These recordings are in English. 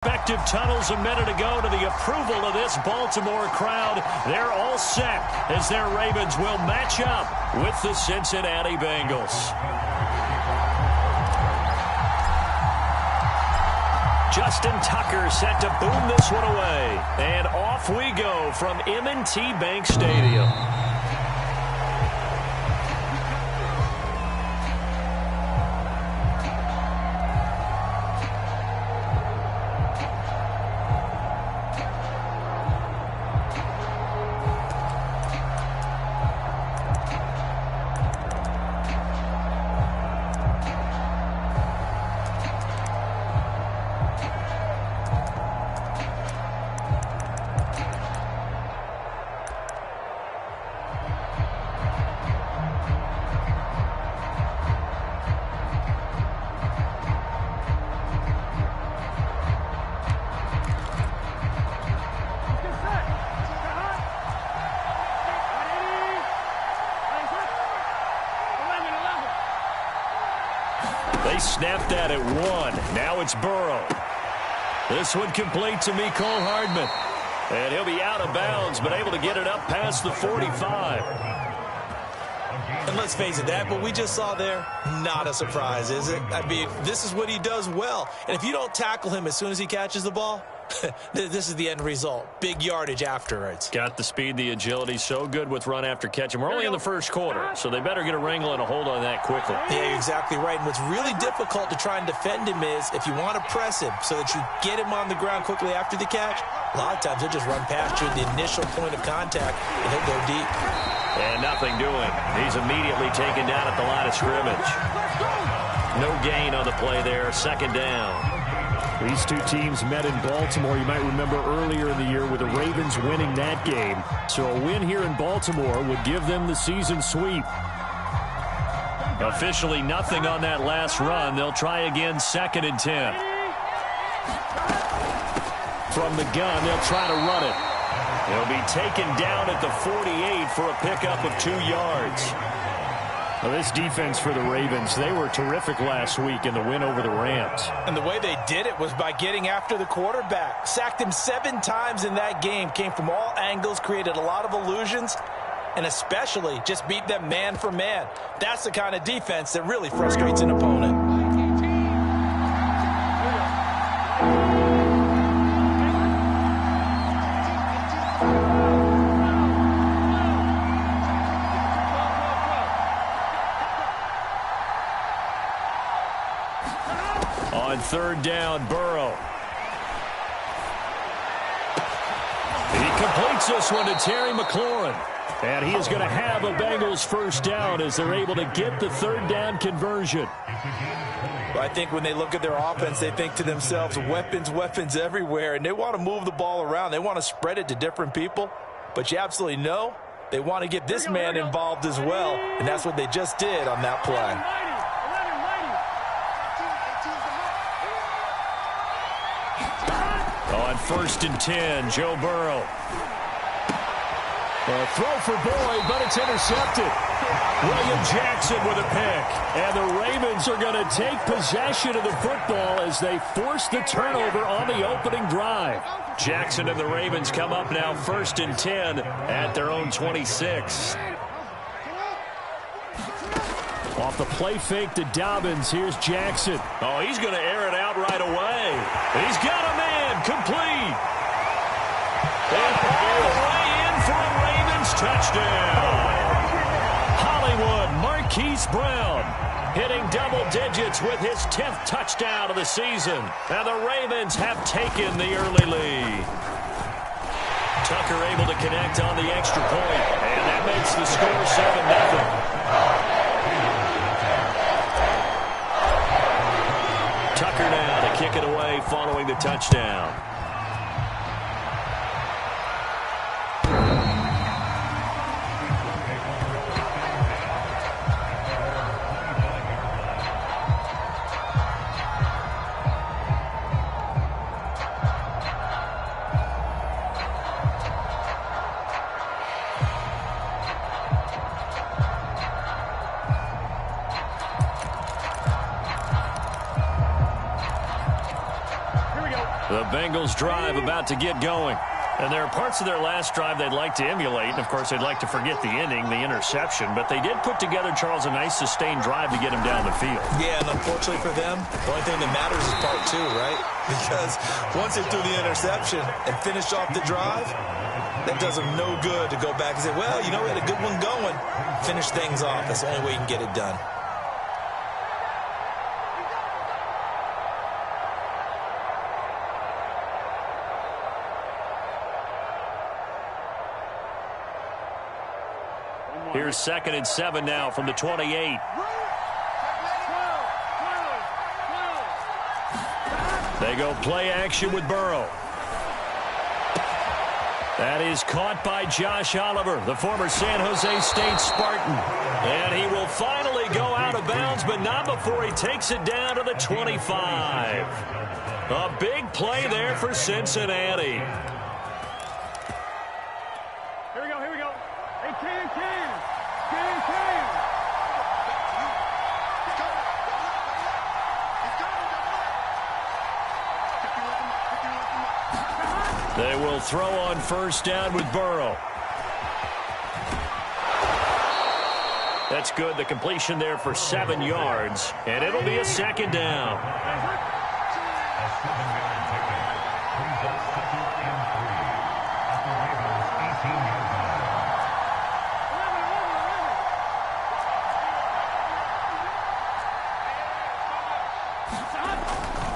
Respective tunnels a minute ago to the approval of this Baltimore crowd. They're all set as their Ravens will match up with the Cincinnati Bengals. Justin Tucker set to boom this one away. And off we go from M&T Bank Stadium. They snapped that at 1. Now it's Burrow. This one complete to Mecole Hardman. And he'll be out of bounds, but able to get it up past the 45. And let's face it, that what we just saw there, not a surprise, is it? I mean, this is what he does well. And if you don't tackle him as soon as he catches the ball, this is the end result. Big yardage afterwards. Got the speed, the agility, so good with run after catch. And we're only in the first quarter, so they better get a wrangle and a hold on that quickly. Yeah, you're exactly right. And what's really difficult to try and defend him is if you want to press him so that you get him on the ground quickly after the catch, a lot of times he'll just run past you at the initial point of contact, and he'll go deep. And nothing doing. He's immediately taken down at the line of scrimmage. No gain on the play there. Second down. These two teams met in Baltimore, you might remember, earlier in the year with the Ravens winning that game. So a win here in Baltimore would give them the season sweep. Officially nothing on that last run. They'll try again, 2nd and 10. From the gun, they'll try to run it. They'll be taken down at the 48 for a pickup of 2 yards. Well, this defense for the Ravens, they were terrific last week in the win over the Rams. And the way they did it was by getting after the quarterback. Sacked him 7 times in that game. Came from all angles, created a lot of illusions, and especially just beat them man for man. That's the kind of defense that really frustrates an opponent. On 3rd down, Burrow. He completes this one to Terry McLaurin. And he is going to have a Bengals first down as they're able to get the 3rd down conversion. Well, I think when they look at their offense, they think to themselves, weapons, weapons everywhere. And they want to move the ball around. They want to spread it to different people. But you absolutely know they want to get this man involved as well. And that's what they just did on that play. On 1st and 10, Joe Burrow. A throw for Boyd, but it's intercepted. William Jackson with a pick. And the Ravens are going to take possession of the football as they force the turnover on the opening drive. Jackson and the Ravens come up now 1st and 10 at their own 26. Off the play fake to Dobbins, here's Jackson. Oh, he's going to air it out right away. He's got a man complete. And all the way in for a Ravens touchdown. Hollywood Marquise Brown hitting double digits with his 10th touchdown of the season. And the Ravens have taken the early lead. Tucker able to connect on the extra point. And that makes the score 7-0. Tucker now to kick it away following the touchdown. The Bengals drive about to get going. And there are parts of their last drive they'd like to emulate. And, of course, they'd like to forget the inning, the interception. But they did put together, Charles, a nice sustained drive to get him down the field. Yeah, and unfortunately for them, the only thing that matters is part two, right? Because once they threw the interception and finished off the drive, that does them no good to go back and say, well, you know, we had a good one going. Finish things off. That's the only way you can get it done. Here's 2nd and 7 now from the 28. They go play action with Burrow. That is caught by Josh Oliver, the former San Jose State Spartan. And he will finally go out of bounds, but not before he takes it down to the 25. A big play there for Cincinnati. Here we go. Hey, Can. They will throw on 1st down with Burrow. That's good. The completion there for 7 yards. And it'll be a 2nd down.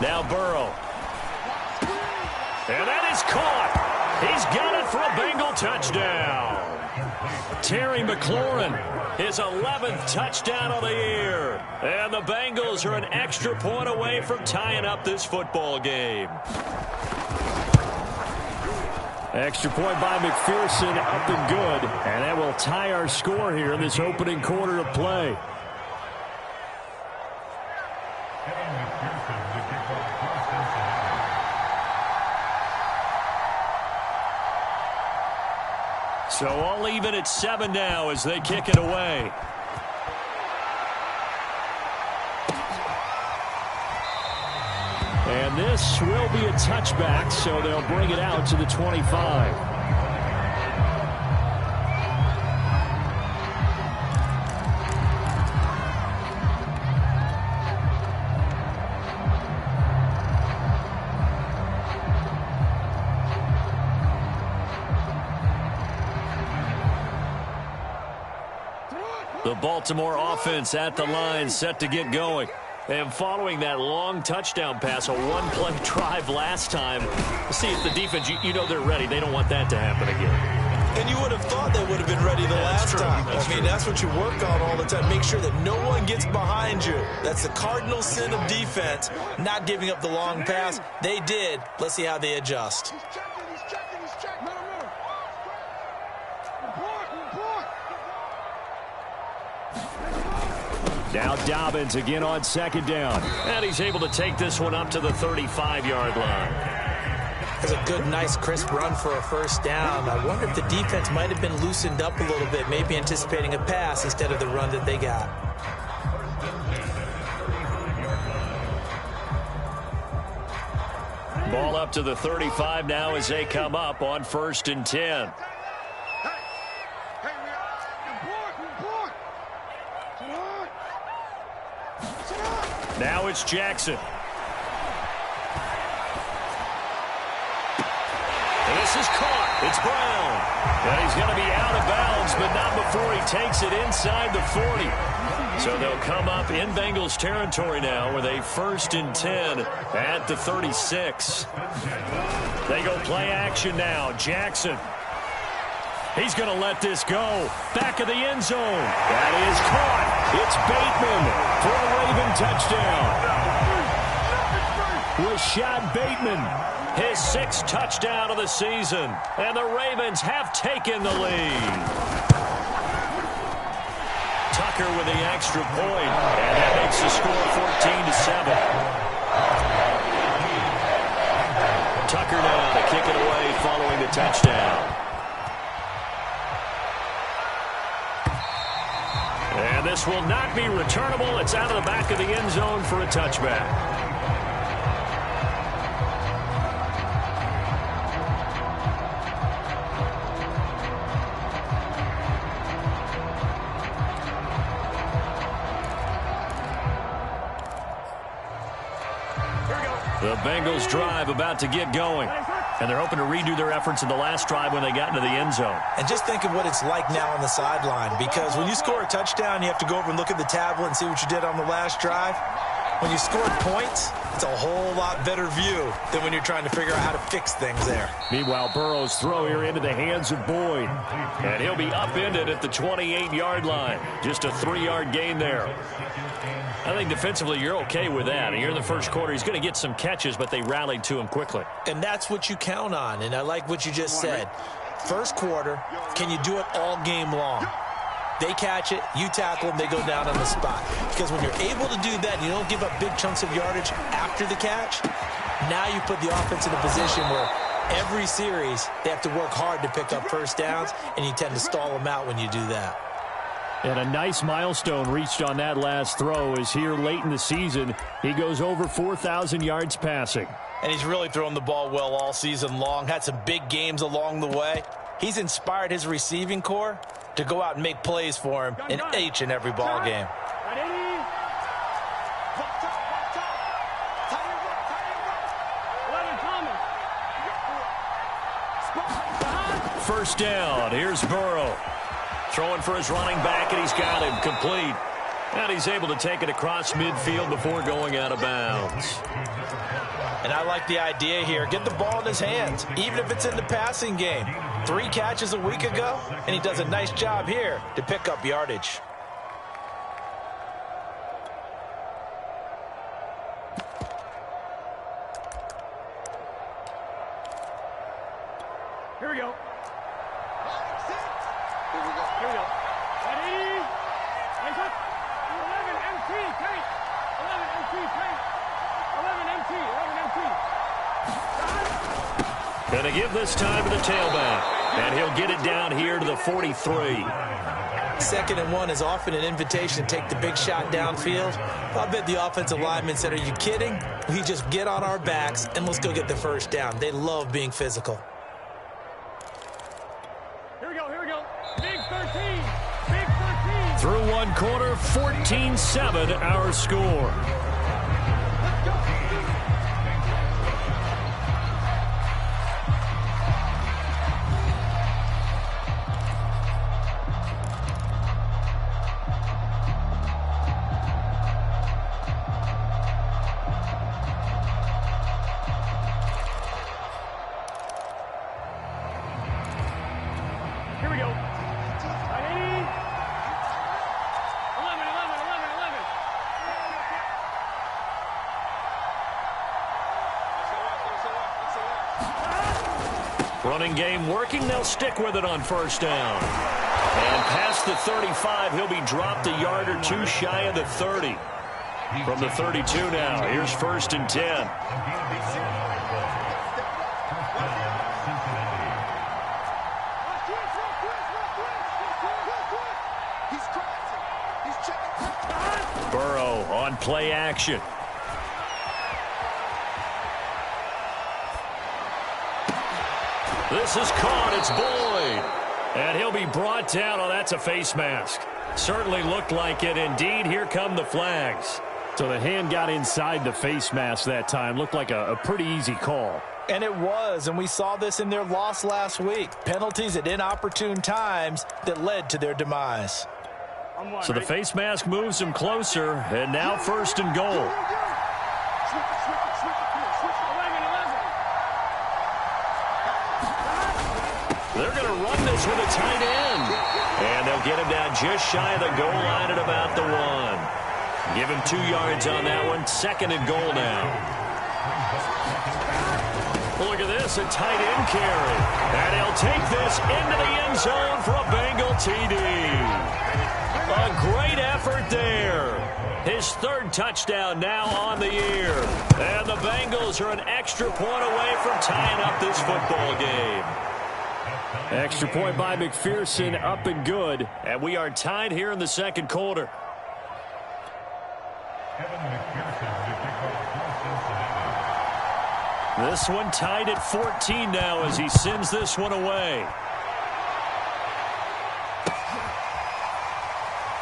Now Burrow. And that is caught. He's got it for a Bengal touchdown. Terry McLaurin, his 11th touchdown of the year. And the Bengals are an extra point away from tying up this football game. Extra point by McPherson, up and good. And that will tie our score here in this opening quarter of play. So all even at 7 now as they kick it away. And this will be a touchback, so they'll bring it out to the 25. The Baltimore offense at the line, set to get going. And following that long touchdown pass, a one-play drive last time, see if the defense, you know they're ready. They don't want that to happen again. And you would have thought they would have been ready the last time. I mean, that's what you work on all the time. Make sure that no one gets behind you. That's the cardinal sin of defense, not giving up the long pass. They did. Let's see how they adjust. He's checking. Now Dobbins again on 2nd down. And he's able to take this one up to the 35-yard line. That's a good, nice, crisp run for a 1st down. I wonder if the defense might have been loosened up a little bit, maybe anticipating a pass instead of the run that they got. Ball up to the 35 now as they come up on 1st and 10. Now it's Jackson. And this is caught. It's Brown. And he's going to be out of bounds, but not before he takes it inside the 40. So they'll come up in Bengals territory now with a 1st and 10 at the 36. They go play action now. Jackson. He's going to let this go. Back of the end zone. That is caught. It's Bateman for a Raven touchdown. Rashad Bateman, his 6th touchdown of the season. And the Ravens have taken the lead. Tucker with the extra point. And that makes the score 14-7. Tucker now to kick it away following the touchdown. And this will not be returnable. It's out of the back of the end zone for a touchback. Bengals drive about to get going. And they're hoping to redo their efforts in the last drive when they got into the end zone. And just think of what it's like now on the sideline, because when you score a touchdown, you have to go over and look at the tablet and see what you did on the last drive. When you score points, it's a whole lot better view than when you're trying to figure out how to fix things there. Meanwhile, Burrow's throw here into the hands of Boyd. And he'll be upended at the 28-yard line. Just a 3-yard gain there. I think defensively you're okay with that. Here in the first quarter, he's going to get some catches, but they rallied to him quickly. And that's what you count on, and I like what you just said. First quarter, can you do it all game long? They catch it, you tackle them, they go down on the spot. Because when you're able to do that, you don't give up big chunks of yardage after the catch, now you put the offense in a position where every series they have to work hard to pick up first downs, and you tend to stall them out when you do that. And a nice milestone reached on that last throw is here late in the season. He goes over 4,000 yards passing. And he's really thrown the ball well all season long. Had some big games along the way. He's inspired his receiving corps to go out and make plays for him in each and every ball game. First down. Here's Burrow. Throwing for his running back, and he's got him complete. And he's able to take it across midfield before going out of bounds. And I like the idea here. Get the ball in his hands, even if it's in the passing game. 3 catches a week ago, and he does a nice job here to pick up yardage. Here we go. Here we go. Ready? Hands up. 11 MT, tank. 11 MT, tank. 11 MT, 11 MT. Going to give this time to the tailback. And he'll get it down here to the 43. 2nd and 1 is often an invitation to take the big shot downfield. I bet the offensive lineman said, are you kidding? We just get on our backs and let's go get the first down. They love being physical. Here we go, here we go. Big 13. Big 13. Through one quarter, 14-7 our score. Here we go. Ready? 11, 11, 11, 11. Running game working. They'll stick with it on first down. And past the 35, he'll be dropped a yard or two shy of the 30. From the 32 now, here's 1st and 10. Burrow on play action. This is caught. It's Boyd. And he'll be brought down. Oh, that's a face mask. Certainly looked like it. Indeed, here come the flags. So the hand got inside the face mask that time. Looked like a pretty easy call. And it was, and we saw this in their loss last week. Penalties at inopportune times that led to their demise. So the face mask moves him closer, and now 1st and goal. They're going to run this with a tight end. And they'll get him down just shy of the goal line at about the 1. Give him 2 yards on that one. 2nd and goal now. Look at this, a tight end carry. And he'll take this into the end zone for a Bengal TD. A great effort there. His 3rd touchdown now on the year. And the Bengals are an extra point away from tying up this football game. Extra point by McPherson, up and good. And we are tied here in the 2nd quarter. This one tied at 14 now as he sends this one away.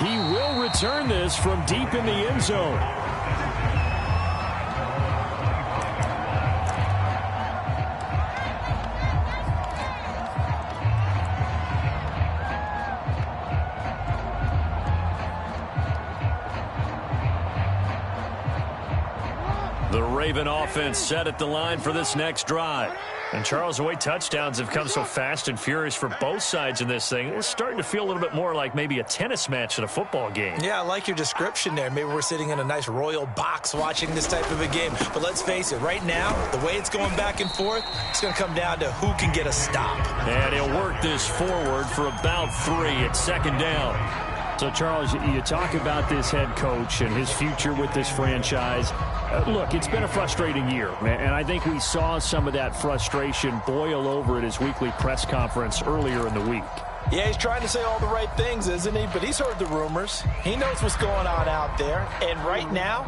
He will return this from deep in the end zone. Raven offense set at the line for this next drive. And Charles, the way touchdowns have come so fast and furious for both sides in this thing, it's starting to feel a little bit more like maybe a tennis match in a football game. Yeah, I like your description there. Maybe we're sitting in a nice royal box watching this type of a game. But let's face it, right now, the way it's going back and forth, it's going to come down to who can get a stop. And he'll work this forward for about 3 at second down. So, Charles, you talk about this head coach and his future with this franchise. Look, it's been a frustrating year, and I think we saw some of that frustration boil over at his weekly press conference earlier in the week. Yeah, he's trying to say all the right things, isn't he? But he's heard the rumors. He knows what's going on out there. And right now,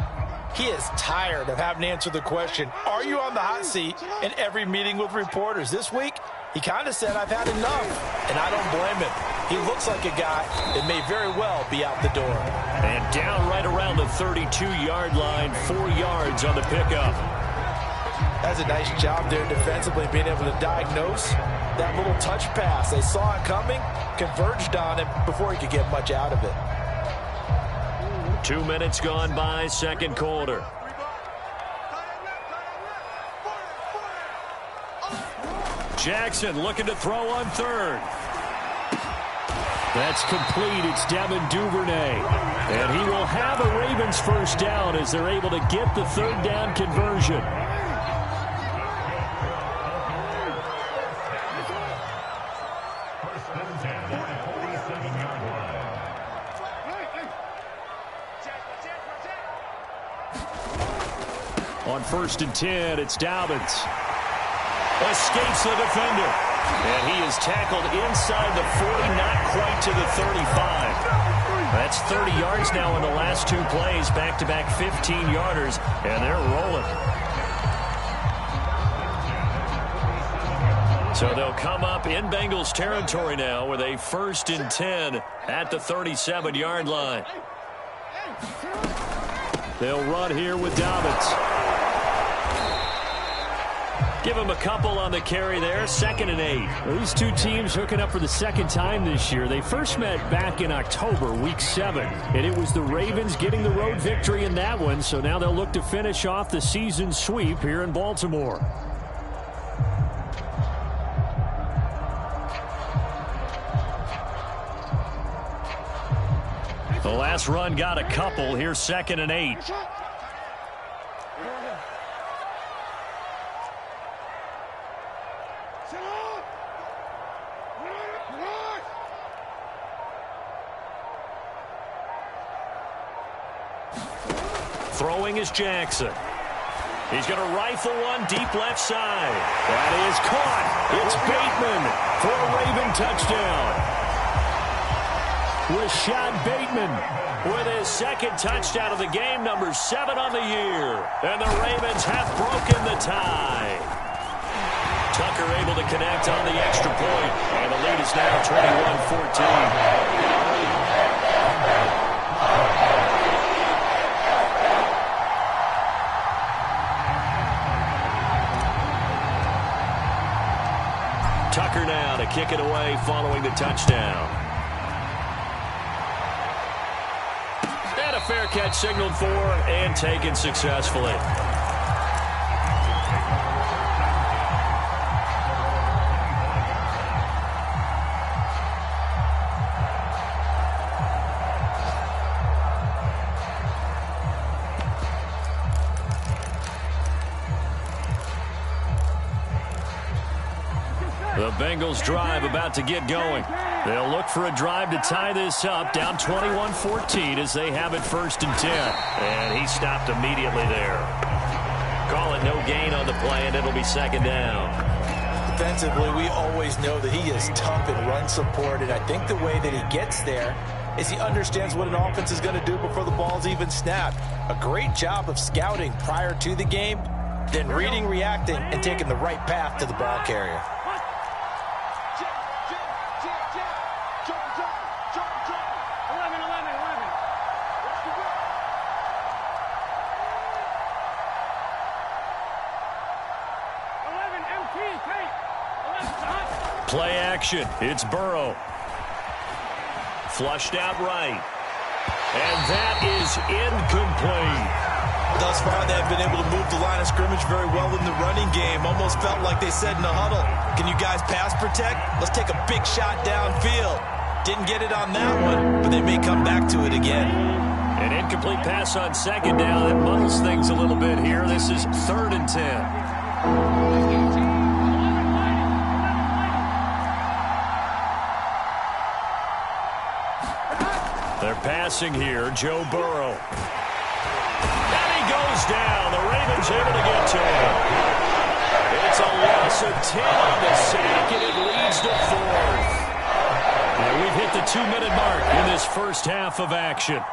he is tired of having to answer the question, are you on the hot seat in every meeting with reporters? This week, he kind of said, I've had enough, and I don't blame him. He looks like a guy that may very well be out the door. And down right around the 32-yard line, 4 yards on the pickup. That's a nice job there defensively, being able to diagnose that little touch pass. They saw it coming, converged on him before he could get much out of it. 2 minutes gone by, second quarter. Jackson looking to throw on third. That's complete. It's Devin Duvernay. And he will have a Ravens first down as they're able to get the third down conversion. On 1st and 10, it's Dobbins. Escapes the defender. And he is tackled inside the 40, not quite to the 35. That's 30 yards now in the last 2 plays, back-to-back 15-yarders, and they're rolling. So they'll come up in Bengals territory now with a 1st and 10 at the 37-yard line. They'll run here with Dobbins. Give him a couple on the carry there. 2nd and 8. Well, these two teams hooking up for the second time this year. They first met back in October, week 7. And it was the Ravens getting the road victory in that one. So now they'll look to finish off the season sweep here in Baltimore. The last run got a couple. Here's 2nd and 8. Throwing is Jackson. He's going to rifle one deep left side. That is caught. It's Bateman for a Raven touchdown. Rashad Bateman with his 2nd touchdown of the game, number 7 on the year. And the Ravens have broken the tie. Tucker able to connect on the extra point. And the lead is now 21-14. Tucker now to kick it away following the touchdown. And a fair catch signaled for and taken successfully. The Bengals drive about to get going. They'll look for a drive to tie this up, down 21-14 as they have it 1st and 10. And he stopped immediately there. Call it no gain on the play, and it'll be 2nd down. Defensively, we always know that he is tough and run support, and I think the way that he gets there is he understands what an offense is going to do before the ball's even snapped. A great job of scouting prior to the game, then reading, reacting, and taking the right path to the ball carrier. Play action. It's Burrow. Flushed out right. And that is incomplete. Thus far, they have been able to move the line of scrimmage very well in the running game. Almost felt like they said in the huddle, can you guys pass protect? Let's take a big shot downfield. Didn't get it on that one, but they may come back to it again. An incomplete pass on second down. That muddles things a little bit here. This is 3rd and 10. They're passing here. Joe Burrow. And he goes down. The Ravens able to get to him. It's a loss of 10 on the sack, and it leads to 4th. And we've hit the 2-minute mark in this first half of action.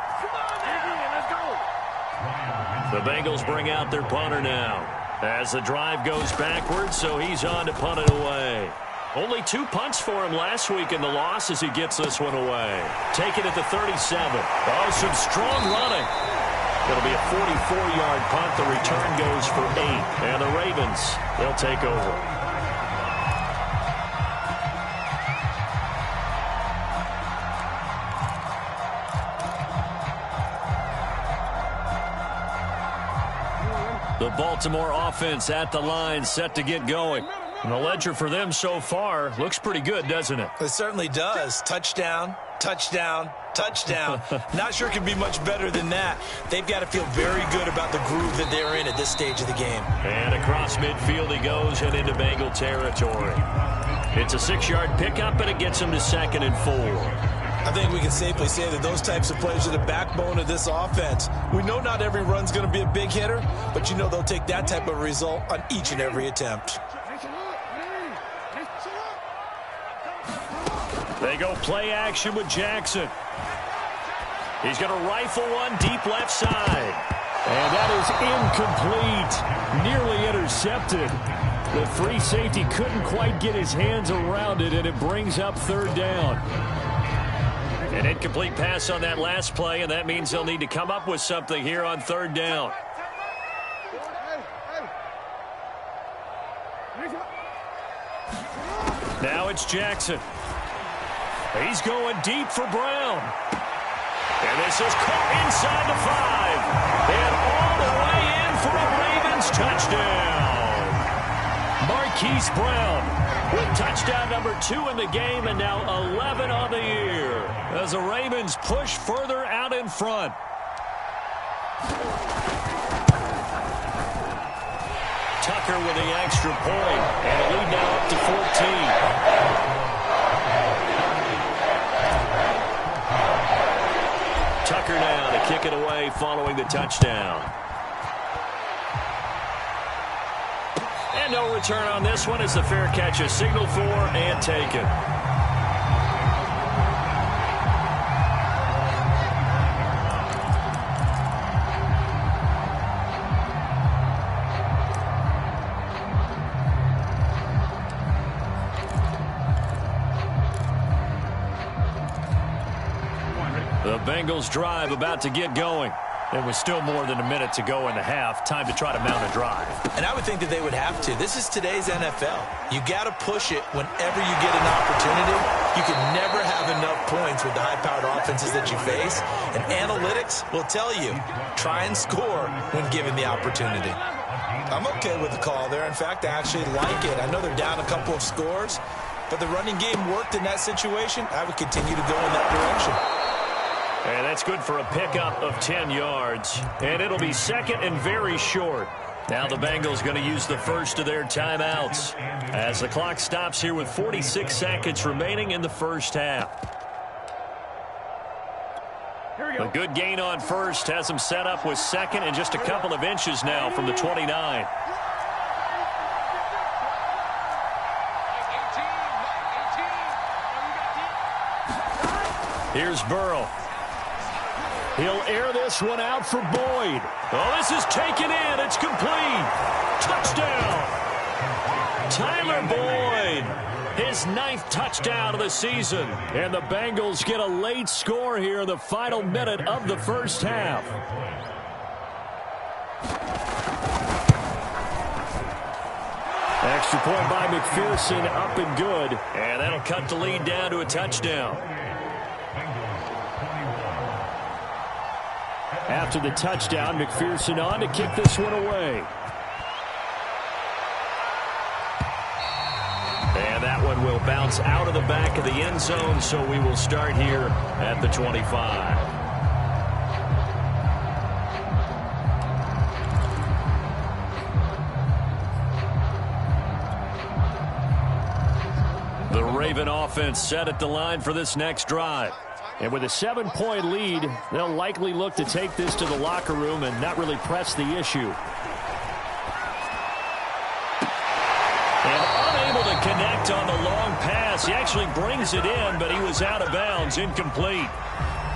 The Bengals bring out their punter now as the drive goes backwards, so he's on to punt it away. Only 2 punts for him last week in the loss as he gets this one away. Take it at the 37. Oh, some strong running. It'll be a 44-yard punt. The return goes for 8. And the Ravens, they'll take over. The Baltimore offense at the line, set to get going. And the ledger for them so far looks pretty good, doesn't it? It certainly does. Touchdown, touchdown, touchdown. Not sure it can be much better than that. They've got to feel very good about the groove that they're in at this stage of the game. And across midfield he goes and into Bengal territory. It's a 6-yard pickup, and it gets him to 2nd and 4. I think we can safely say that those types of plays are the backbone of this offense. We know not every run's going to be a big hitter, but you know they'll take that type of result on each and every attempt. They go play action with Jackson. He's going to rifle one deep left side. And that is incomplete. Nearly intercepted. The free safety couldn't quite get his hands around it, and it brings up 3rd down. An incomplete pass on that last play, and that means they'll need to come up with something here on 3rd down. Now it's Jackson. He's going deep for Brown. And this is caught inside the 5. And all the way in for a Ravens touchdown. Marquise Brown with touchdown number 2 in the game, and now 11 on the year as the Ravens push further out in front. Tucker with the extra point, and a lead now up to 14. Tucker now to kick it away following the touchdown. And no return on this one as the fair catch is signaled for and taken. The Bengals drive about to get going. There was still more than a minute to go in the half. Time to try to mount a drive. And I would think that they would have to. This is today's NFL. You got to push it whenever you get an opportunity. You can never have enough points with the high-powered offenses that you face. And analytics will tell you, try and score when given the opportunity. I'm okay with the call there. In fact, I actually like it. I know they're down a couple of scores, but the running game worked in that situation. I would continue to go in that direction. And that's good for a pickup of 10 yards. And it'll be 2nd and very short. Now the Bengals going to use the first of their timeouts as the clock stops here with 46 seconds remaining in the first half. A good gain on first has them set up with 2nd and just a couple of inches now from the 29. Here's Burrow. He'll air this one out for Boyd. Oh, this is taken in. It's complete. Touchdown. Tyler Boyd. His 9th touchdown of the season. And the Bengals get a late score here in the final minute of the first half. Extra point by McPherson, up and good. And that'll cut the lead down to a touchdown. After the touchdown, McPherson on to kick this one away. And that one will bounce out of the back of the end zone, so we will start here at the 25. The Raven offense set at the line for this next drive. And with a 7-point lead, they'll likely look to take this to the locker room and not really press the issue. And unable to connect on the long pass. He actually brings it in, but he was out of bounds, incomplete.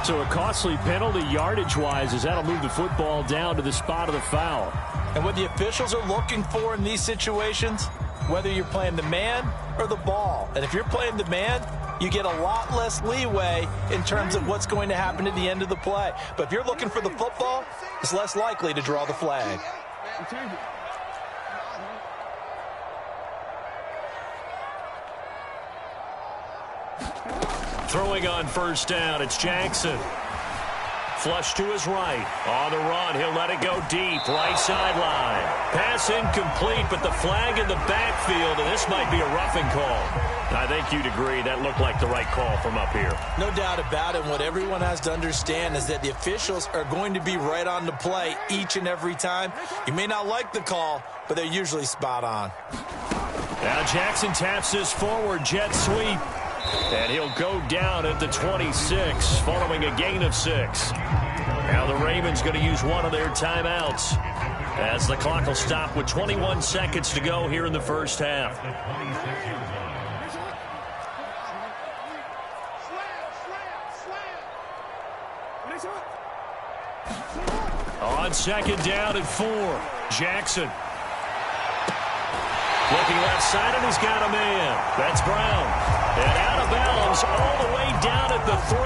So a costly penalty yardage-wise, as that'll move the football down to the spot of the foul. And what the officials are looking for in these situations, whether you're playing the man or the ball. And if you're playing the man, you get a lot less leeway in terms of what's going to happen at the end of the play. But if you're looking for the football, it's less likely to draw the flag. Throwing on first down, it's Jackson. Flush to his right. On the run, he'll let it go deep. Right sideline. Pass incomplete, but the flag in the backfield, and this might be a roughing call. I think you'd agree that looked like the right call from up here. No doubt about it. What everyone has to understand is that the officials are going to be right on the play each and every time. You may not like the call, but they're usually spot on. Now Jackson taps this forward jet sweep. And he'll go down at the 26 following a gain of 6. Now the Ravens going to use one of their timeouts as the clock will stop with 21 seconds to go here in the first half. On second down and 4, Jackson. Looking left side, and he's got a man. That's Brown. And out of bounds all the way down at the 3.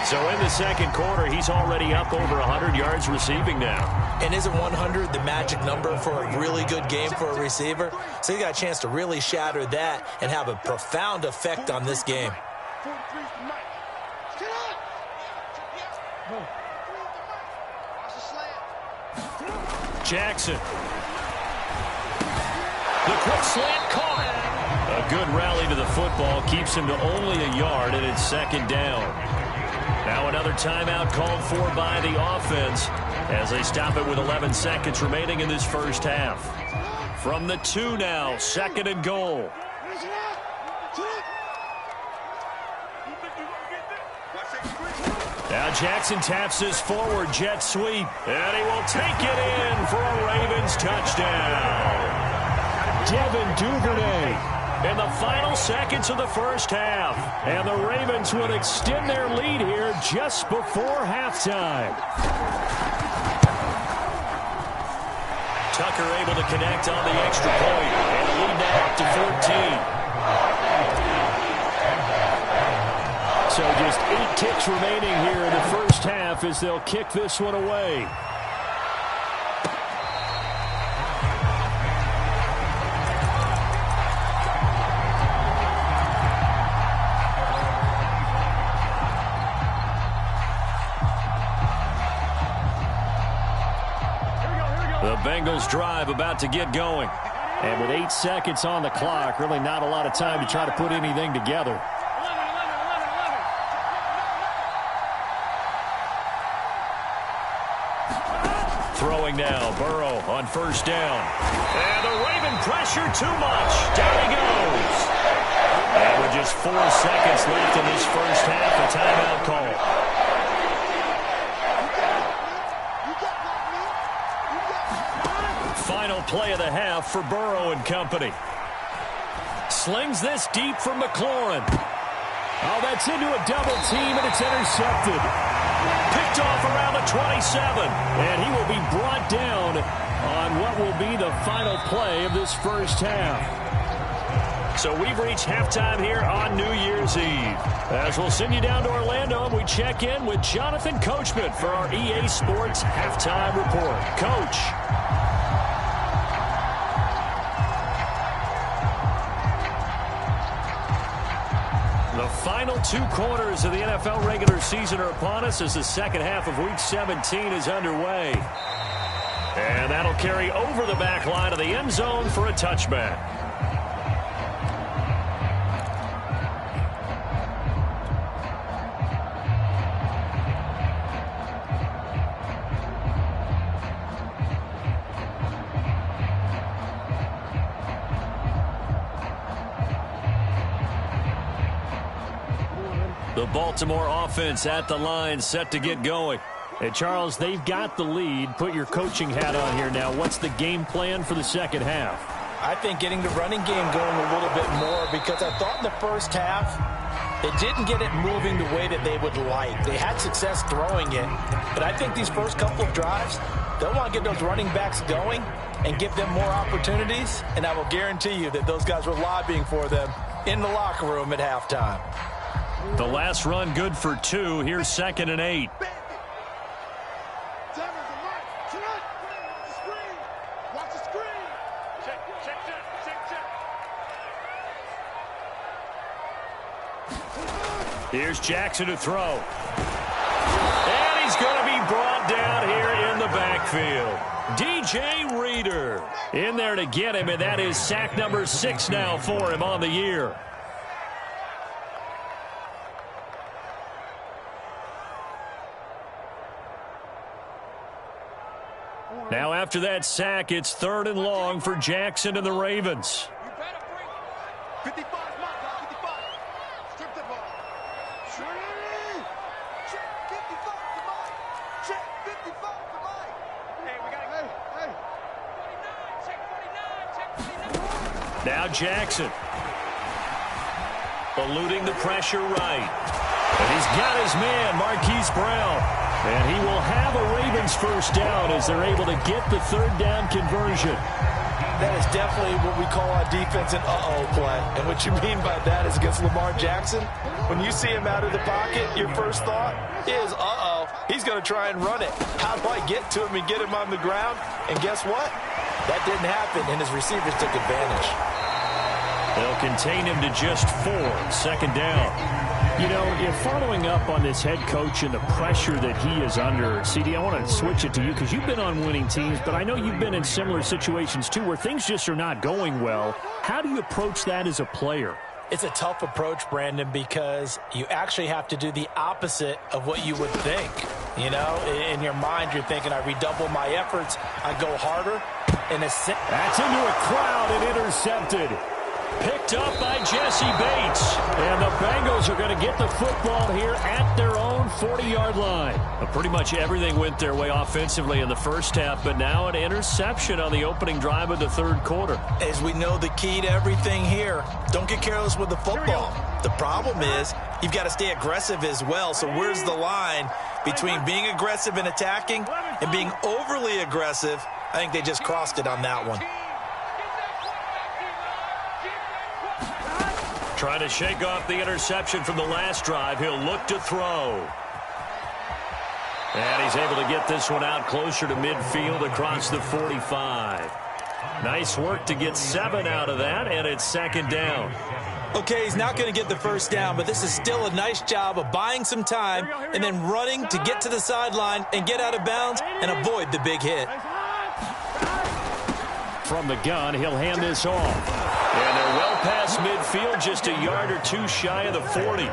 So in the second quarter, he's already up over 100 yards receiving now. And isn't 100 the magic number for a really good game for a receiver? So you got a chance to really shatter that and have a profound effect on this game. Jackson. The quick slant caught. A good rally to the football keeps him to only a yard, and it's second down. Now another timeout called for by the offense as they stop it with 11 seconds remaining in this first half. From the 2 now, second and goal. Now Jackson taps this forward jet sweep, and he will take it in for a Ravens touchdown. Devin Duvernay in the final seconds of the first half. And the Ravens would extend their lead here just before halftime. Tucker able to connect on the extra point and lead now up to 14. So just 8 kicks remaining here in the first half as they'll kick this one away. The Bengals drive about to get going. And with 8 seconds on the clock, really not a lot of time to try to put anything together. Throwing now, Burrow on first down. And the Raven pressure too much. Down he goes. And with just 4 seconds left in this first half, a timeout call. Final play of the half for Burrow and company. Slings this deep from McLaurin. Oh, that's into a double team, and it's intercepted. Picked off around the 27, and he will be brought down on what will be the final play of this first half. So we've reached halftime here on New Year's Eve. As we'll send you down to Orlando, and we check in with Jonathan Coachman for our EA Sports Halftime Report. Coach. The The final 2 quarters of the NFL regular season are upon us as the second half of Week 17 is underway. And that'll carry over the back line of the end zone for a touchback. The Baltimore offense at the line, set to get going. Hey, Charles, they've got the lead. Put your coaching hat on here now. What's the game plan for the second half? I think getting the running game going a little bit more, because I thought in the first half they didn't get it moving the way that they would like. They had success throwing it, but I think these first couple of drives, they'll want to get those running backs going and give them more opportunities, and I will guarantee you that those guys were lobbying for them in the locker room at halftime. The last run good for 2. Here's 2nd and 8. Here's Jackson to throw. And he's going to be brought down here in the backfield. DJ Reader in there to get him, and that is sack number 6 now for him on the year. Now after that sack, it's 3rd and long for Jackson and the Ravens. 55, Mike, 55. Strip the ball. Check 55 to Mike. Check 55 to Mike. Hey, we got to hey. 49, check 49, check 49. Now Jackson. Eluding the pressure right. And he's got his man, Marquise Brown. And he will have a Ravens first down as they're able to get the 3rd down conversion. That is definitely what we call on defense an uh-oh play. And what you mean by that is against Lamar Jackson, when you see him out of the pocket, your first thought is, uh-oh, he's going to try and run it. How do I get to him and get him on the ground? And guess what? That didn't happen, and his receivers took advantage. They'll contain him to just 4, 2nd down. You know, if following up on this head coach and the pressure that he is under, CD, I want to switch it to you because you've been on winning teams, but I know you've been in similar situations too where things just are not going well. How do you approach that as a player? It's a tough approach, Brandon, because you actually have to do the opposite of what you would think. You know, in your mind, you're thinking, I redouble my efforts, I go harder. That's into a crowd and intercepted. Picked up by Jesse Bates. And the Bengals are going to get the football here at their own 40-yard line. Pretty much everything went their way offensively in the first half, but now an interception on the opening drive of the 3rd quarter. As we know, the key to everything here, don't get careless with the football. The problem is you've got to stay aggressive as well. So where's the line between being aggressive and attacking and being overly aggressive? I think they just crossed it on that one. Trying to shake off the interception from the last drive. He'll look to throw. And he's able to get this one out closer to midfield across the 45. Nice work to get 7 out of that, and it's 2nd down. Okay, he's not going to get the first down, but this is still a nice job of buying some time and then running to get to the sideline and get out of bounds and avoid the big hit. From the gun, he'll hand this off. And they're well past midfield, just a yard or 2 shy of the 40.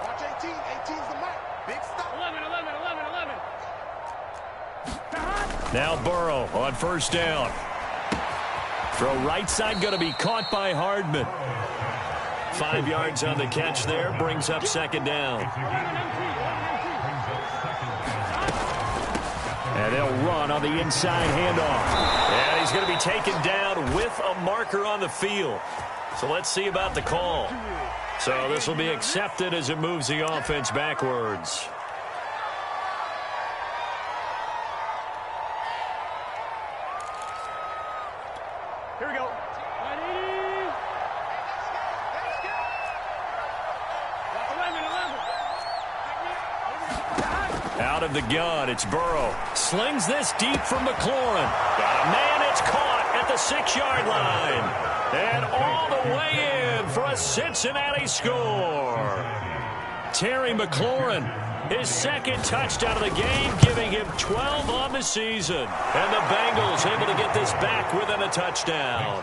Watch 18. 18's the mark. Big stop. 11. Now Burrow on first down. Throw right side, going to be caught by Hardman. 5 yards on the catch there, brings up 2nd down. And they'll run on the inside handoff. And he's going to be taken down with a marker on the field. So let's see about the call. So this will be accepted as it moves the offense backwards. Here we go. Out of the gun, it's Burrow. Slings this deep for McLaurin. Got a man, it's caught at the 6-yard line. And all the way in for a Cincinnati score. Terry McLaurin, his second touchdown of the game, giving him 12 on the season. And the Bengals able to get this back within a touchdown.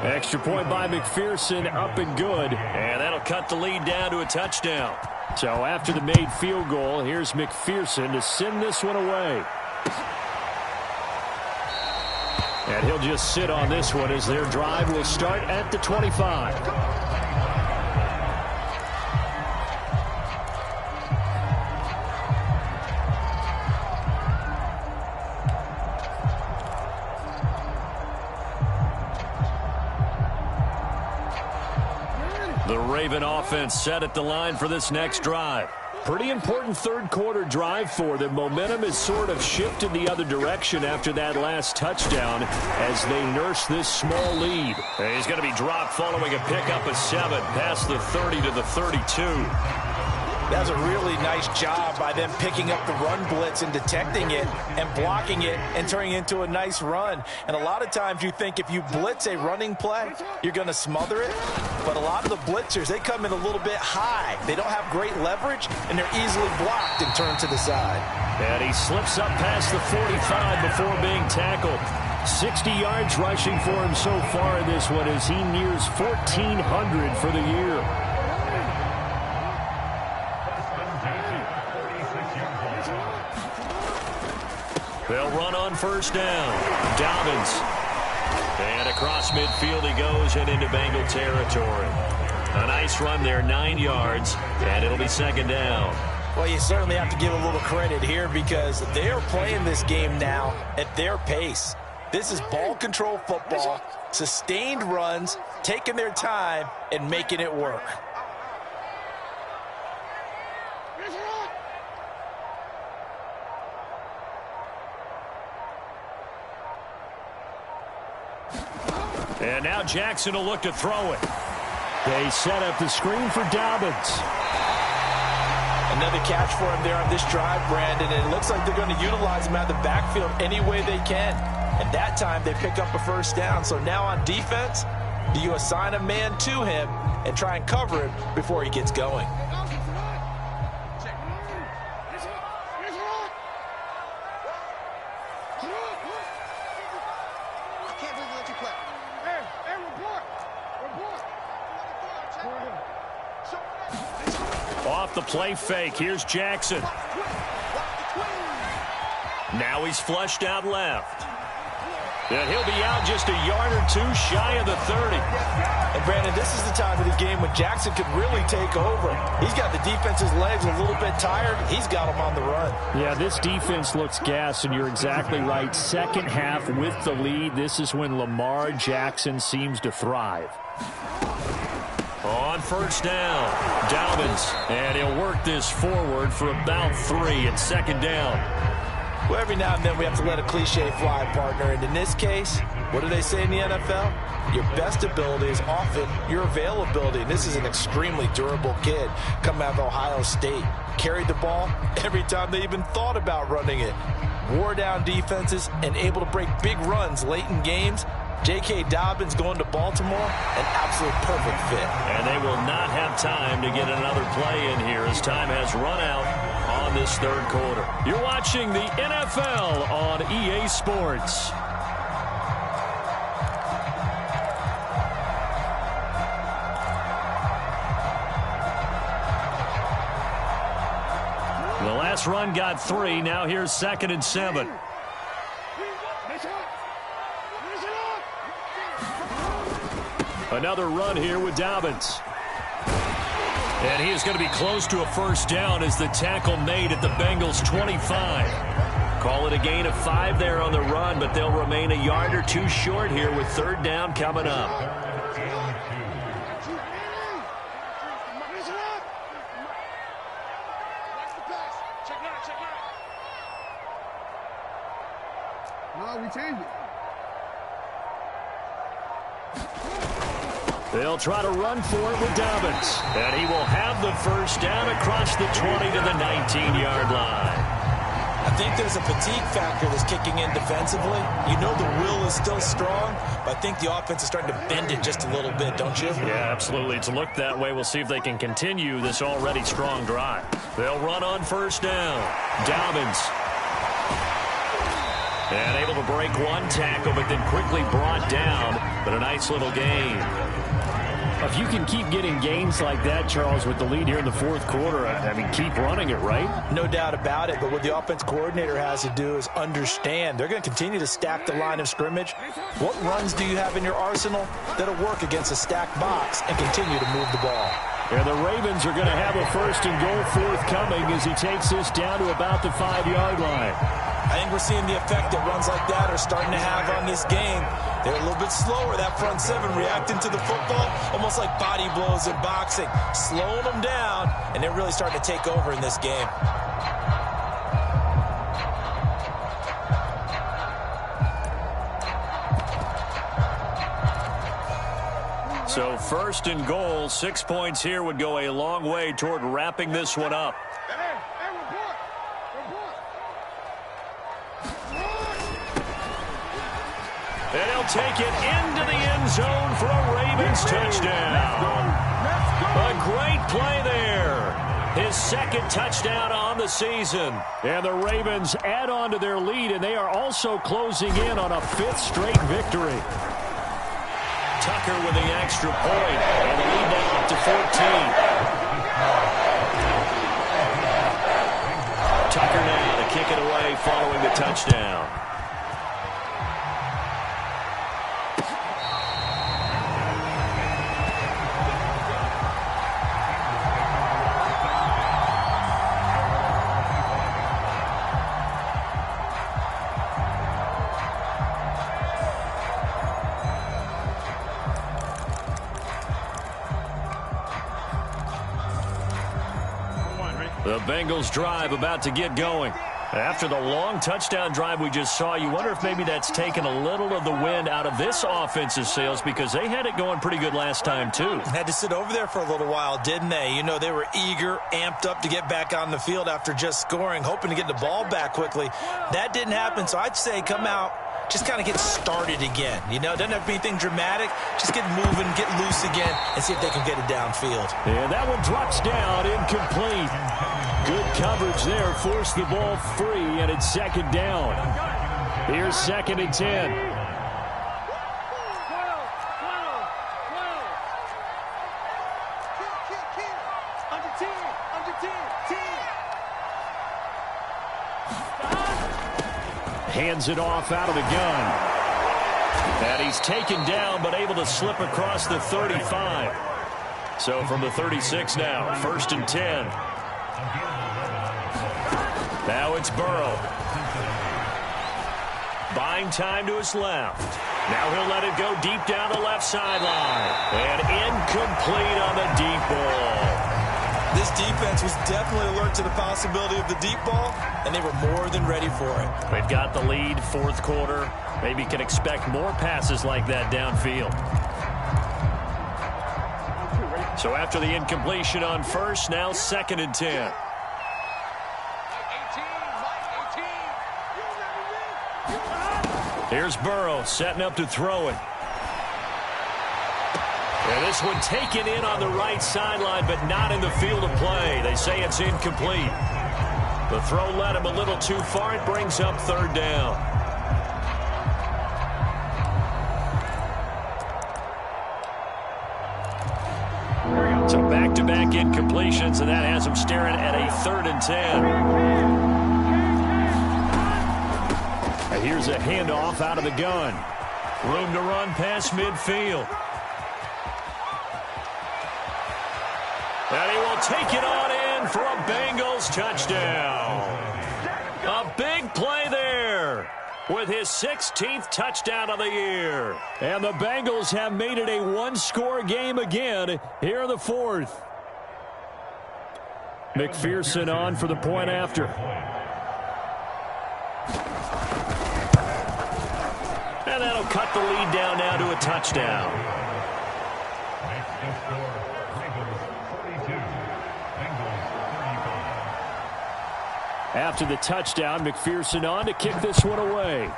Extra point by McPherson, up and good. And that'll cut the lead down to a touchdown. So after the made field goal, here's McPherson to send this one away. And he'll just sit on this one as their drive will start at the 25. The Raven offense set at the line for this next drive. Pretty important third quarter drive for them. Momentum has sort of shifted the other direction after that last touchdown as they nurse this small lead. He's going to be dropped following a pickup of 7 past the 30 to the 32. That's a really nice job by them picking up the run blitz and detecting it and blocking it and turning it into a nice run. And a lot of times you think if you blitz a running play, you're going to smother it. But a lot of the blitzers, they come in a little bit high. They don't have great leverage, and they're easily blocked and turned to the side. And he slips up past the 45 before being tackled. 60 yards rushing for him so far in this one as he nears 1,400 for the year. They'll run on first down. Dobbins. And across midfield he goes and into Bengal territory. A nice run there, 9 yards, and it'll be second down. Well, you certainly have to give a little credit here because they are playing this game now at their pace. This is ball control football, sustained runs, taking their time, and making it work. And now Jackson will look to throw it. They set up the screen for Dobbins. Another catch for him there on this drive, Brandon, and it looks like they're going to utilize him out of the backfield any way they can. And that time they pick up a first down. So now on defense, do you assign a man to him and try and cover him before he gets going? Off the play fake, here's Jackson. Now he's flushed out left. And he'll be out just a yard or two shy of the 30. And Brandon, this is the time of the game when Jackson could really take over. He's got the defense's legs a little bit tired. He's got them on the run. Yeah, this defense looks gassed, and you're exactly right. Second half with the lead, this is when Lamar Jackson seems to thrive. On first down, Dobbins, and he'll work this forward for about 3 at second down. Well, every now and then we have to let a cliche fly, partner. And in this case, what do they say in the NFL? Your best ability is often your availability. And this is an extremely durable kid coming out of Ohio State. Carried the ball every time they even thought about running it. Wore down defenses and able to break big runs late in games. J.K. Dobbins going to Baltimore, an absolute perfect fit. And they will not have time to get another play in here as time has run out on this third quarter. You're watching the NFL on EA Sports. The last run got 3. Now here's 2nd and 7. Another run here with Dobbins. And he is going to be close to a first down as the tackle made at the Bengals' 25. Call it a gain of 5 there on the run, but they'll remain a yard or 2 short here with third down coming up. No, we changed it. They'll try to run for it with Dobbins. And he will have the first down across the 20 to the 19-yard line. I think there's a fatigue factor that's kicking in defensively. You know the will is still strong, but I think the offense is starting to bend it just a little bit, don't you? Yeah, absolutely. It's looked that way. We'll see if they can continue this already strong drive. They'll run on first down. Dobbins. And able to break one tackle, but then quickly brought down. But a nice little gain. If you can keep getting gains like that, Charles, with the lead here in the fourth quarter, I mean, keep running it, right? No doubt about it, but what the offense coordinator has to do is understand. They're going to continue to stack the line of scrimmage. What runs do you have in your arsenal that'll work against a stacked box and continue to move the ball? And the Ravens are going to have a first and goal forthcoming as he takes this down to about the 5-yard line. I think we're seeing the effect that runs like that are starting to have on this game. They're a little bit slower, that front seven, reacting to the football, almost like body blows in boxing, slowing them down, and they're really starting to take over in this game. So first and goal, 6 points here would go a long way toward wrapping this one up. And he'll take it into the end zone for a Ravens touchdown. A great play there. His second touchdown on the season. And the Ravens add on to their lead, and they are also closing in on a 5th straight victory. Tucker with the extra point, and the lead now up to 14. Tucker now to kick it away following the touchdown. The Bengals drive about to get going. After the long touchdown drive we just saw, you wonder if maybe that's taken a little of the wind out of this offensive sails because they had it going pretty good last time too. Had to sit over there for a little while, didn't they? You know, they were eager, amped up to get back on the field after just scoring, hoping to get the ball back quickly. That didn't happen, so I'd say come out, just kind of get started again. You know, it doesn't have to be anything dramatic. Just get moving, get loose again, and see if they can get it downfield. And that one drops down, incomplete. Good coverage there, forced the ball free, and it's second down. Here's 2nd and 10. Hands it off out of the gun. And he's taken down, but able to slip across the 35. So from the 36 now, 1st and 10. Now it's Burrow. Buying time to his left. Now he'll let it go deep down the left sideline. And incomplete on the deep ball. This defense was definitely alert to the possibility of the deep ball, and they were more than ready for it. They've got the lead, fourth quarter. Maybe can expect more passes like that downfield. So after the incompletion on first, now 2nd and 10. Here's Burrow setting up to throw it. And this one taken in on the right sideline, but not in the field of play. They say it's incomplete. The throw led him a little too far. It brings up 3rd down. So back-to-back incompletions, and that has him staring at a 3rd and 10. And here's a handoff out of the gun. Room to run past midfield. And he will take it on in for a Bengals touchdown. A big play there with his 16th touchdown of the year. And the Bengals have made it a one-score game again here in the 4th. McPherson on for the point after. And that'll cut the lead down now to a touchdown. The score, Ravens 42, Bengals 35. After the touchdown, McPherson on to kick this one away.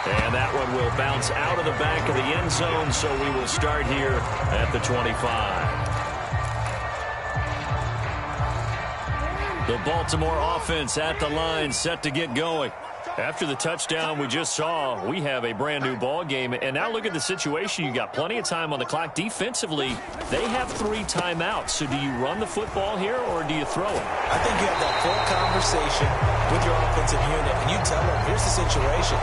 And that one will bounce out of the back of the end zone, so we will start here at the 25. The Baltimore offense at the line, set to get going. After the touchdown we just saw, we have a brand new ball game. And now look at the situation. You got plenty of time on the clock. Defensively, they have 3 timeouts. So do you run the football here or do you throw it? I think you have that full conversation with your offensive unit, and you tell them, here's the situation.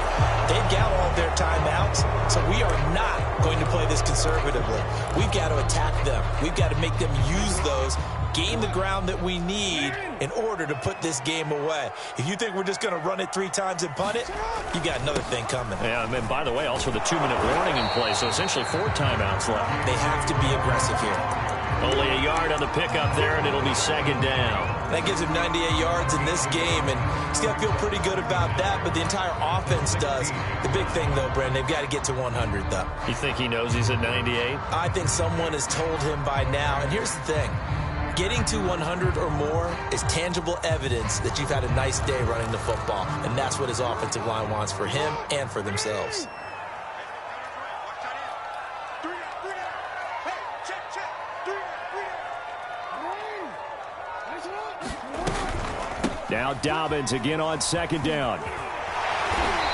They've got all of their timeouts, so we are not going to play this conservatively. We've got to attack them. We've got to make them use those, gain the ground that we need in order to put this game away. If you think we're just going to run it 3 times and punt it, you got another thing coming. Yeah, and by the way, also the 2-minute warning in play, so essentially 4 timeouts left. They have to be aggressive here. Only a yard on the pickup there, and it'll be 2nd down. That gives him 98 yards in this game, and he's got to feel pretty good about that, but the entire offense does. The big thing, though, Brandon, they've got to get to 100, though. You think he knows he's at 98? I think someone has told him by now, and here's the thing. Getting to 100 or more is tangible evidence that you've had a nice day running the football, and that's what his offensive line wants for him and for themselves. Now Dobbins again on 2nd down.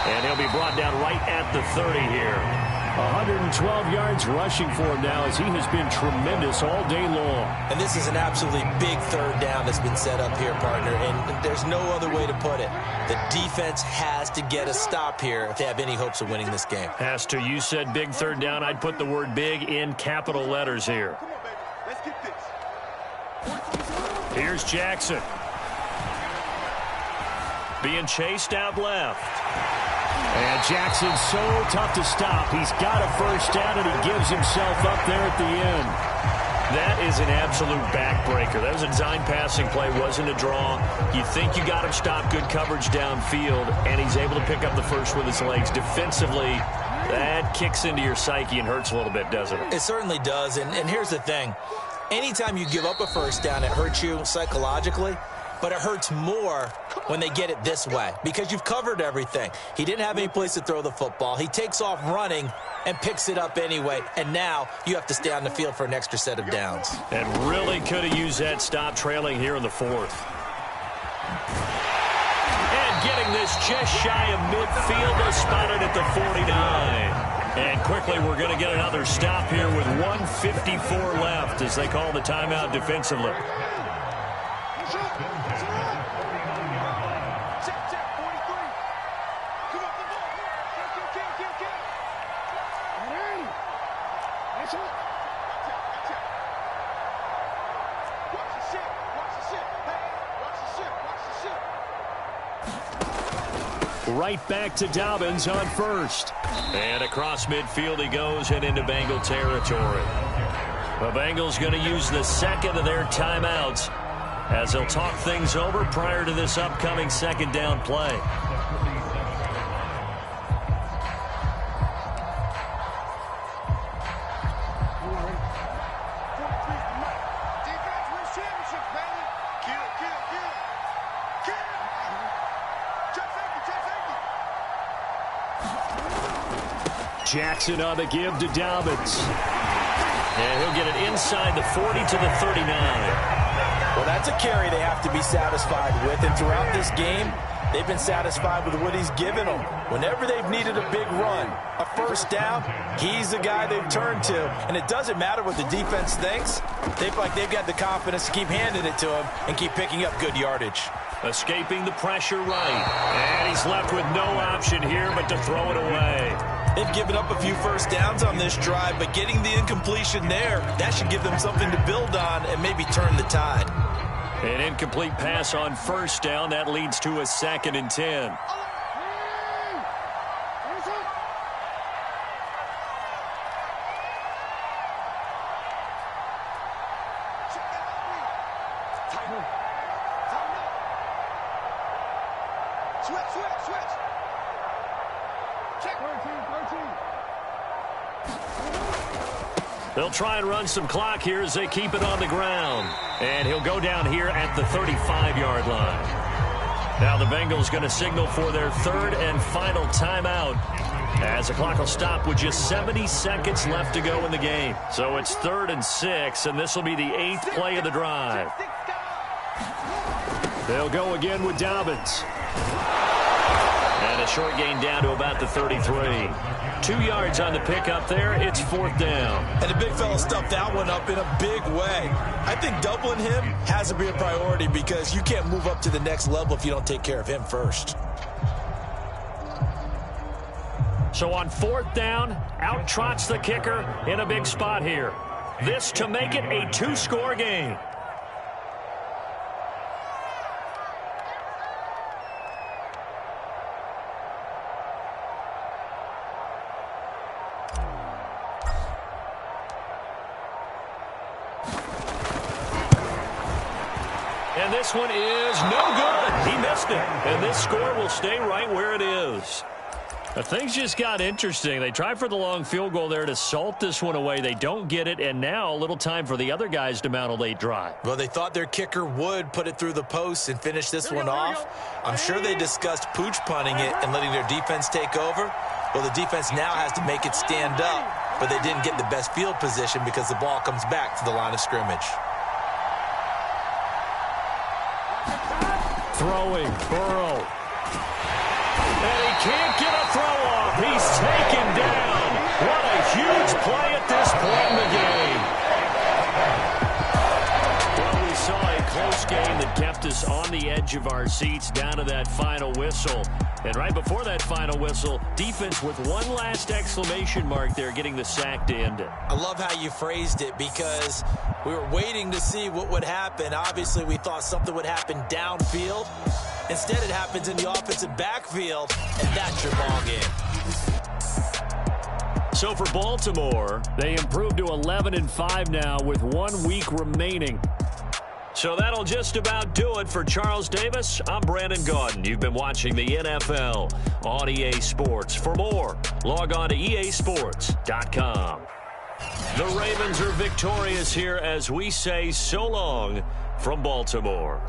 And he'll be brought down right at the 30 here. 112 yards rushing for him now as he has been tremendous all day long. And this is an absolutely big 3rd down that's been set up here, partner, and there's no other way to put it. The defense has to get a stop here if they have any hopes of winning this game. Has to. You said big 3rd down. I'd put the word big in capital letters here. Come on, baby. Let's get this. Here's Jackson. Being chased out left. And Jackson's so tough to stop. He's got a 1st down, and he gives himself up there at the end. That is an absolute backbreaker. That was a design passing play, wasn't a draw. You think you got him stopped, good coverage downfield, and he's able to pick up the 1st with his legs. Defensively, that kicks into your psyche and hurts a little bit, doesn't it? It certainly does, and here's the thing. Anytime you give up a 1st down, it hurts you psychologically. But it hurts more when they get it this way because you've covered everything. He didn't have any place to throw the football. He takes off running and picks it up anyway. And now you have to stay on the field for an extra set of downs. And really could have used that stop trailing here in the 4th. And getting this just shy of midfield. They spotted at the 49. And quickly we're going to get another stop here with 1:54 left as they call the timeout defensively. Right back to Dobbins on 1st. And across midfield he goes and into Bengal territory. The Bengals going to use the 2nd of their timeouts as they'll talk things over prior to this upcoming 2nd down play. Jackson on the give to Dobbins. And he'll get it inside the 40 to the 39. Well, that's a carry they have to be satisfied with. And throughout this game, they've been satisfied with what he's given them. Whenever they've needed a big run, a 1st down, he's the guy they've turned to. And it doesn't matter what the defense thinks. They feel like they've got the confidence to keep handing it to him and keep picking up good yardage. Escaping the pressure right. And he's left with no option here but to throw it away. They've given up a few 1st downs on this drive, but getting the incompletion there, that should give them something to build on and maybe turn the tide. An incomplete pass on 1st down. That leads to a 2nd and 10. Switch. Check. 13. They'll try and run some clock here as they keep it on the ground. And he'll go down here at the 35-yard line. Now the Bengals going to signal for their third and final timeout, as the clock will stop with just 70 seconds left to go in the game. So it's 3rd and 6, and this will be the 8th play of the drive. They'll go again with Dobbins. And a short gain down to about the 33. 2 yards on the pickup there. It's 4th down. And the big fella stuffed that one up in a big way. I think doubling him has to be a priority because you can't move up to the next level if you don't take care of him first. So on 4th down, out trots the kicker in a big spot here. This to make it a 2-score game. And this one is no good. He missed it. And this score will stay right where it is. Things just got interesting. They tried for the long field goal there to salt this one away. They don't get it, and now a little time for the other guys to mount a late drive. Well, they thought their kicker would put it through the post and finish this one off. I'm sure they discussed pooch punting it and letting their defense take over. Well, the defense now has to make it stand up, but they didn't get the best field position because the ball comes back to the line of scrimmage. Throwing, Burrow. And he can't get a throw off. He's taken down. What a huge play at this point in the game. Well, we saw a close game that kept us on the edge of our seats down to that final whistle. And right before that final whistle, defense with one last exclamation mark there, getting the sack to end it. I love how you phrased it because we were waiting to see what would happen. Obviously, we thought something would happen downfield. Instead, it happens in the offensive backfield, and that's your ball game. So for Baltimore, they improved to 11-5 now with 1 week remaining. So that'll just about do it for Charles Davis. I'm Brandon Gaudin. You've been watching the NFL on EA Sports. For more, log on to easports.com. The Ravens are victorious here as we say so long from Baltimore.